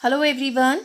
Hello everyone.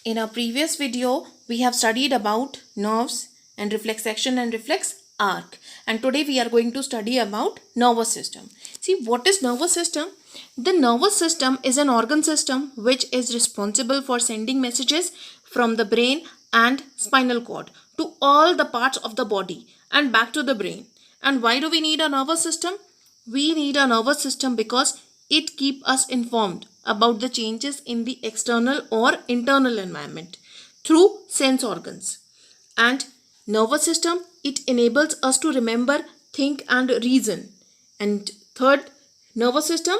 In our previous video, we have studied about nerves and reflex action and reflex arc. And today we are going to study about nervous system. See, what is nervous system? The nervous system is an organ system which is responsible for sending messages from the brain and spinal cord to all the parts of the body and back to the brain. And why do we need a nervous system? We need a nervous system because it keeps us informed about the changes in the external or internal environment through sense organs. And nervous system, it enables us to remember, think and reason. And third, nervous system,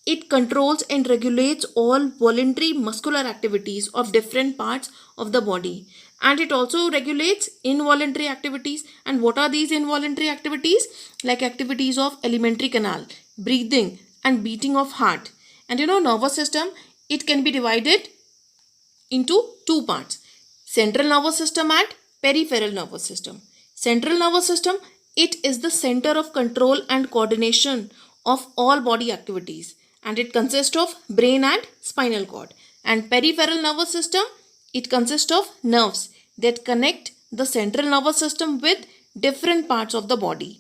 it controls and regulates all voluntary muscular activities of different parts of the body. And it also regulates involuntary activities. And what are these involuntary activities? Like activities of alimentary canal, breathing and beating of heart. And nervous system, it can be divided into two parts: central nervous system and peripheral nervous system. Central nervous system, it is the center of control and coordination of all body activities, and it consists of brain and spinal cord. And peripheral nervous system, it consists of nerves that connect the central nervous system with different parts of the body.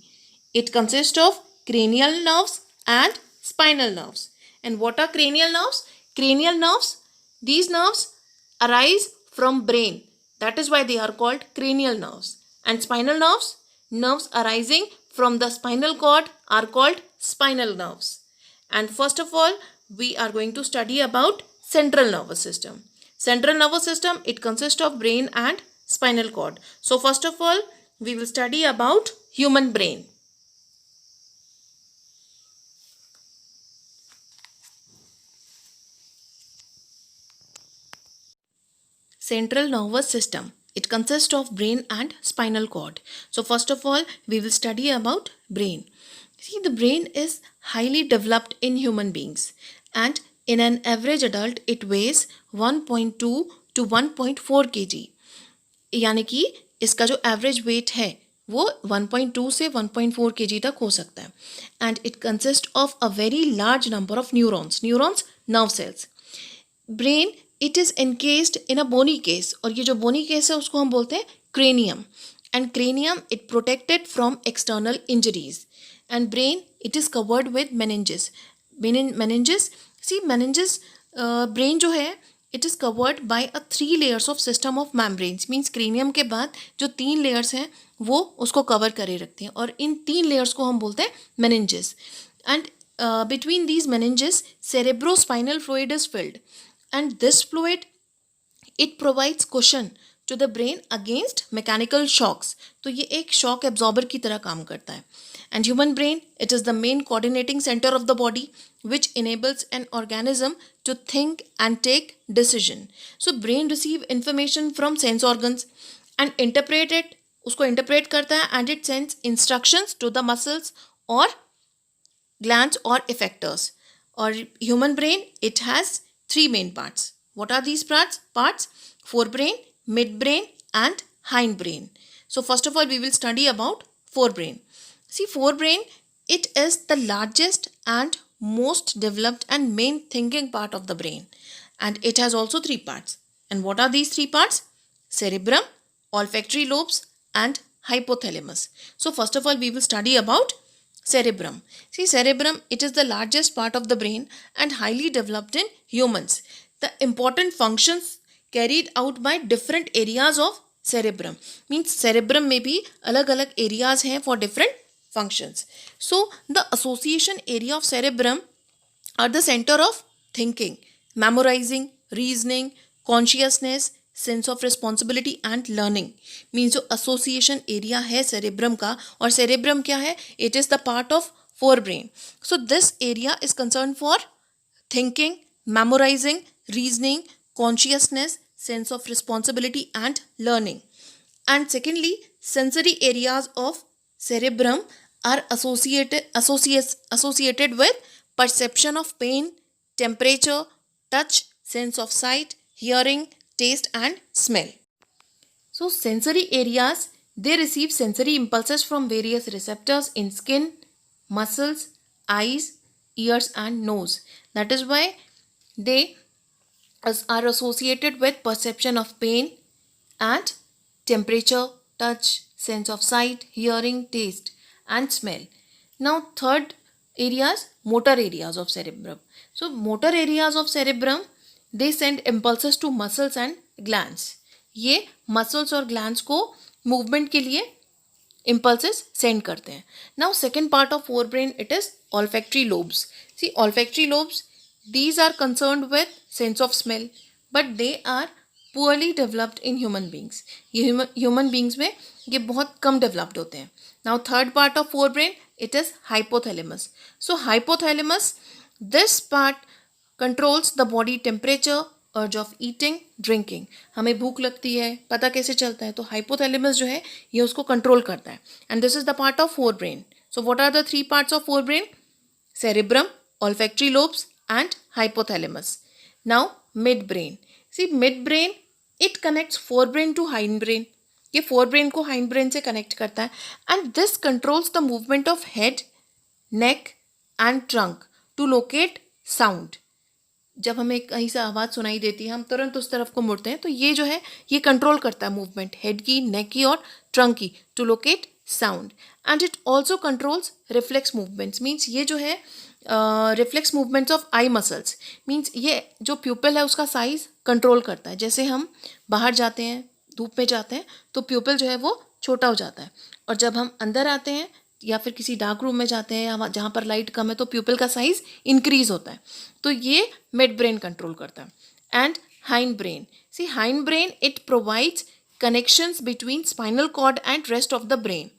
It consists of cranial nerves and spinal nerves. And what are cranial nerves? Cranial nerves, these nerves arise from brain. That is why they are called cranial nerves. And spinal nerves, nerves arising from the spinal cord are called spinal nerves. And first of all, we are going to study about central nervous system. Central nervous system, it consists of brain and spinal cord. So first of all, we will study about human brain. Central nervous system, it consists of brain and spinal cord. So first of all, we will study about brain. See, the brain is highly developed in human beings, and in an average adult it weighs 1.2 to 1.4 kg. यानी कि इसका जो average weight है वो 1.2 से 1.4 kg तक हो सकता है. And it consist of a very large number of neurons nerve cells. Brain, it is encased in a bony case, और ये जो बोनी केस है उसको हम बोलते हैं cranium. And cranium, it protected from external injuries. And brain, it is covered with meninges. Meninges, brain जो है it is covered by a 3 layers of system of membranes. Means cranium के बाद जो 3 layers हैं वो उसको कवर करे रखते हैं, और इन 3 layers को हम बोलते हैं meninges. And between these meninges, cerebrospinal fluid is filled, and this fluid, it provides cushion to the brain against mechanical shocks. तो ये एक shock absorber की तरह काम करता है. And human brain, it is the main coordinating center of the body which enables an organism to think and take decision. So brain receive information from sense organs and interpret it, उसको interpret करता है, and it sends instructions to the muscles or glands or effectors. Or human brain, it has 3 main parts. What are these parts? Forebrain, midbrain and hindbrain. So first of all, we will study about forebrain. See, forebrain, it is the largest and most developed and main thinking part of the brain. And it has also 3 parts. And what are these 3 parts? Cerebrum, olfactory lobes and hypothalamus. So first of all, we will study about cerebrum. See, cerebrum, it is the largest part of the brain and highly developed in humans. The important functions carried out by different areas of cerebrum. Means cerebrum में भी अलग-अलग areas हैं for different functions. So the association area of cerebrum are the center of thinking, memorizing, reasoning, consciousness, sense of responsibility and learning. Means जो association area है cerebrum का, और cerebrum क्या है? It is the part of fore brain. So this area is concern for thinking, memorising, reasoning, consciousness, sense of responsibility and learning. And secondly, sensory areas of cerebrum are associated with perception of pain, temperature, touch, sense of sight, hearing, taste and smell. So sensory areas, they receive sensory impulses from various receptors in skin, muscles, eyes, ears and nose. That is why they are associated with perception of pain and temperature, touch, sense of sight, hearing, taste, and smell. Now, third areas, motor areas of cerebrum. So, motor areas of cerebrum, they send impulses to muscles and glands. ये muscles और glands को movement के लिए impulses send करते हैं. Now, second part of forebrain, it is olfactory lobes. See, olfactory lobes, these are concerned with sense of smell, but they are poorly developed in human beings. ये human beings में ये बहुत कम developed होते हैं. Now, third part of forebrain, it is hypothalamus. So, hypothalamus, this part controls the body temperature, urge of eating, drinking. हमें भूख लगती है, पता कैसे चलता है? तो hypothalamus जो है ये उसको control करता है. And this is the part of forebrain. So, what are the three parts of forebrain? Cerebrum, olfactory lobes, and hypothalamus. Now, midbrain. See, midbrain, it connects forebrain to hindbrain. ये forebrain को hindbrain से connect करता है. And this controls the movement of head, neck, and trunk to locate sound. जब हमें कहीं से आवाज़ सुनाई देती है हम तुरंत उस तरफ को मुड़ते हैं, तो ये जो है ये कंट्रोल करता है मूवमेंट हेड की, नेक की और ट्रंक की to locate sound. And it also controls reflex movements. Means ये जो है reflex movements of eye muscles. Means ये जो प्यूपिल है उसका साइज कंट्रोल करता है. जैसे हम बाहर जाते हैं, धूप में जाते हैं, तो प्यूपिल जो है वो छोटा हो जाता है, और जब हम अंदर आते हैं या फिर किसी डार्क रूम में जाते हैं या जहाँ पर लाइट कम है तो प्यूपिल का साइज इंक्रीज होता है. तो ये मिड ब्रेन कंट्रोल करता है. And hind brain. See, hind brain, it provides connections between spinal cord and rest of the brain.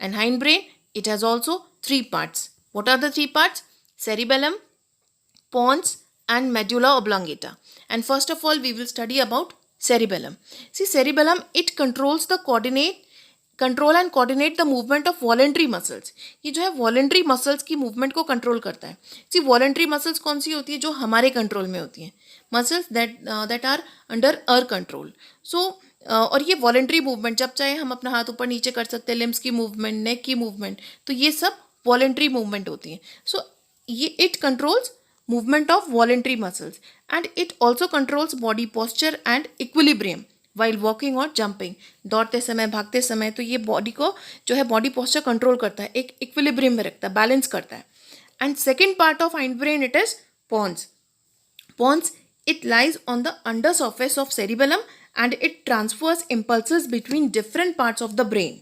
And hind brain, it has also three parts. What are the three parts? Cerebellum, pons, and medulla oblongata. And first of all, we will study about cerebellum. See, cerebellum, it controls the control and coordinate the movement of voluntary muscles. ये जो है voluntary muscles की movement को control करता है. See, voluntary muscles कौन सी होती है? जो हमारे control में होती हैं. Muscles that are under our control. So, और ये voluntary movement, जब चाहे हम अपना हाथ ऊपर नीचे कर सकते हैं, limbs की movement, neck की movement, तो ये सब voluntary movement होती है. So, it controls movement of voluntary muscles, and it also controls body posture and equilibrium while walking or jumping. दौड़ते समय, भागते समय, तो ये बॉडी को जो है बॉडी पोस्चर कंट्रोल करता है, एक इक्विलिब्रियम में रखता है, बैलेंस करता है. And second part of hind brain, it is pons. Pons, it lies on the under surface of cerebellum and it transfers impulses between different parts of the brain.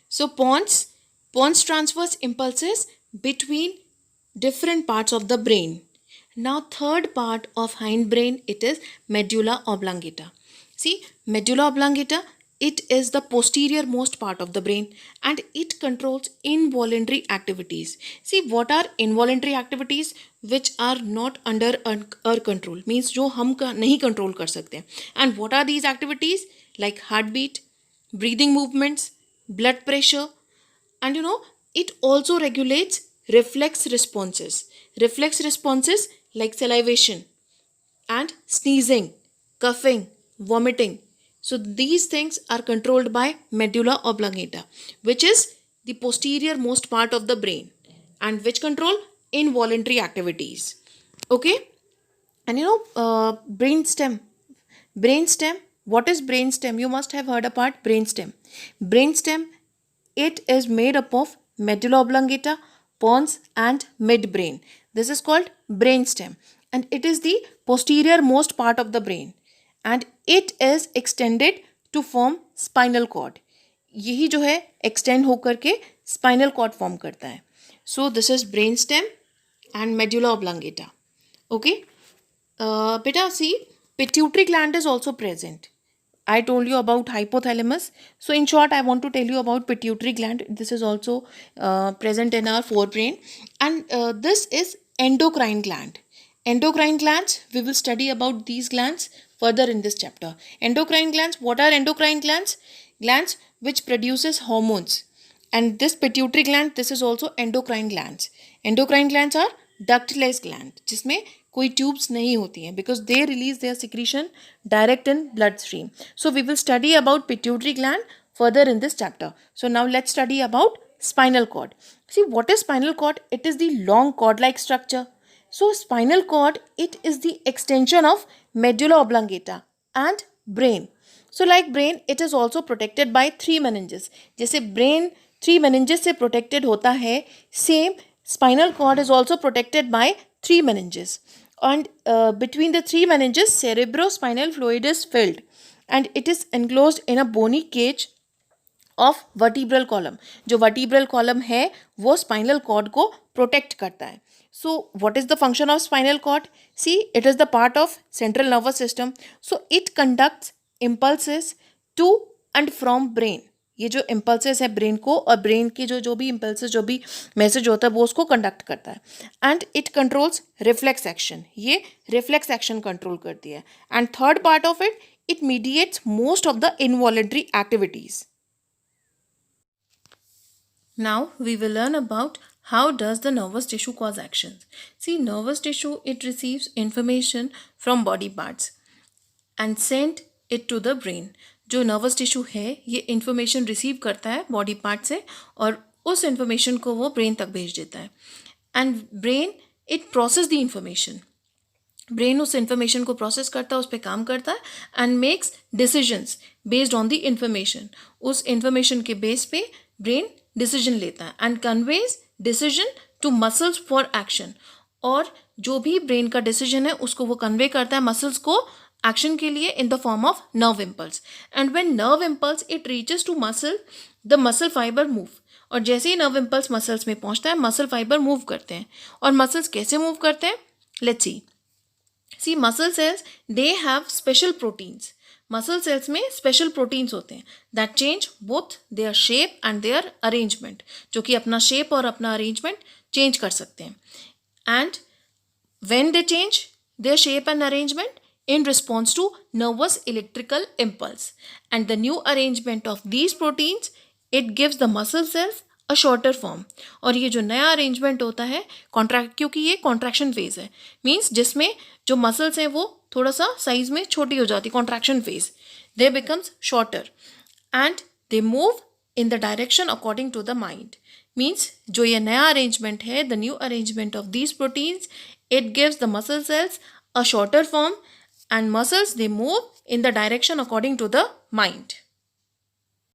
So pons transfers impulses between different parts of the brain. Now, third part of hindbrain, it is medulla oblongata. See, medulla oblongata, it is the posterior most part of the brain and it controls involuntary activities. See, what are involuntary activities? Which are not under our control, means जो हम नहीं control कर सकते. And what are these activities? Like heartbeat, breathing movements, blood pressure, and it also regulates reflex responses. Reflex responses like salivation and sneezing, coughing, vomiting. So these things are controlled by medulla oblongata, which is the posterior most part of the brain and which control involuntary activities. Okay? And brainstem. Brainstem, what is brainstem? You must have heard about brainstem. Brainstem, it is made up of medulla oblongata, pons and midbrain. This is called brainstem and it is the posterior most part of the brain and it is extended to form spinal cord. यही जो है extend होकर के spinal cord form करता है. So this is brainstem and medulla oblongata. Okay. Beta, see, pituitary gland is also present. I told you about hypothalamus. So in short, I want to tell you about pituitary gland. This is also present in our forebrain. And this is endocrine gland. Endocrine glands, we will study about these glands further in this chapter. Endocrine glands, what are endocrine glands? Glands which produces hormones. And this pituitary gland, this is also endocrine glands. Endocrine glands are ductless gland, जिसमें कोई tubes नहीं होती हैं because they release their secretion direct in bloodstream. So we will study about pituitary gland further in this chapter. So now let's study about spinal cord. See, what is spinal cord? It is the long cord-like structure So spinal cord, it is the extension of medulla oblongata and brain. So like brain, it is also protected by three meninges. जैसे brain three meninges से protected होता है, same spinal cord is also protected by three meninges. And between the three meninges, cerebrospinal fluid is filled, and it is enclosed in a bony cage of vertebral column. जो vertebral column है वो spinal cord को protect करता है. So what is the function of spinal cord? See, it is the part of central nervous system. So it conducts impulses to and from brain. ये जो impulses है brain को, और ब्रेन की जो भी इम्पल्सेस, जो भी मैसेज होता है वो उसको कंडक्ट करता है. And it controls reflex action. ये रिफ्लेक्स एक्शन कंट्रोल करती है. And third part of it, it mediates most of the involuntary activities. Now we will learn about how does the nervous tissue cause actions. See, nervous tissue, it receives information from body parts and send it to the brain. जो nervous tissue है ये information receive करता है body part से और उस information को वो brain तक भेज देता है. And brain, it process the information. Brain उस इन्फॉर्मेशन को प्रोसेस करता है, उस पर काम करता है and makes decisions based on the information. उस इन्फॉर्मेशन के बेस पे ब्रेन डिसीजन लेता है and conveys decision to muscles for action. और जो भी ब्रेन का डिसीजन है उसको वो कन्वे करता है मसल्स को एक्शन के लिए in the form of nerve impulse. And when nerve impulse it reaches to muscle, the muscle fibre move. और जैसे ही नर्व इम्पल्स मसल्स में पहुंचता है, मसल फाइबर मूव करते हैं. और मसल्स कैसे मूव करते हैं? Let's see. See, muscle cells, they have special proteins. Muscle cells में special proteins होते हैं that change both their shape and their arrangement, जो कि अपना shape और अपना arrangement change कर सकते हैं. And when they change their shape and arrangement in response to nervous electrical impulse, and the new arrangement of these proteins, it gives the muscle cells a shorter form. और ये जो नया arrangement होता है contract, क्योंकि ये contraction phase है, means जिसमें जो मसल्स हैं वो थोड़ा सा साइज में छोटी हो जाती, contraction phase, they becomes shorter and they move in the direction according to the mind. Means जो ये नया अरेंजमेंट है, the new arrangement of these proteins, it gives the muscle cells a shorter form and muscles they move in the direction according to the mind.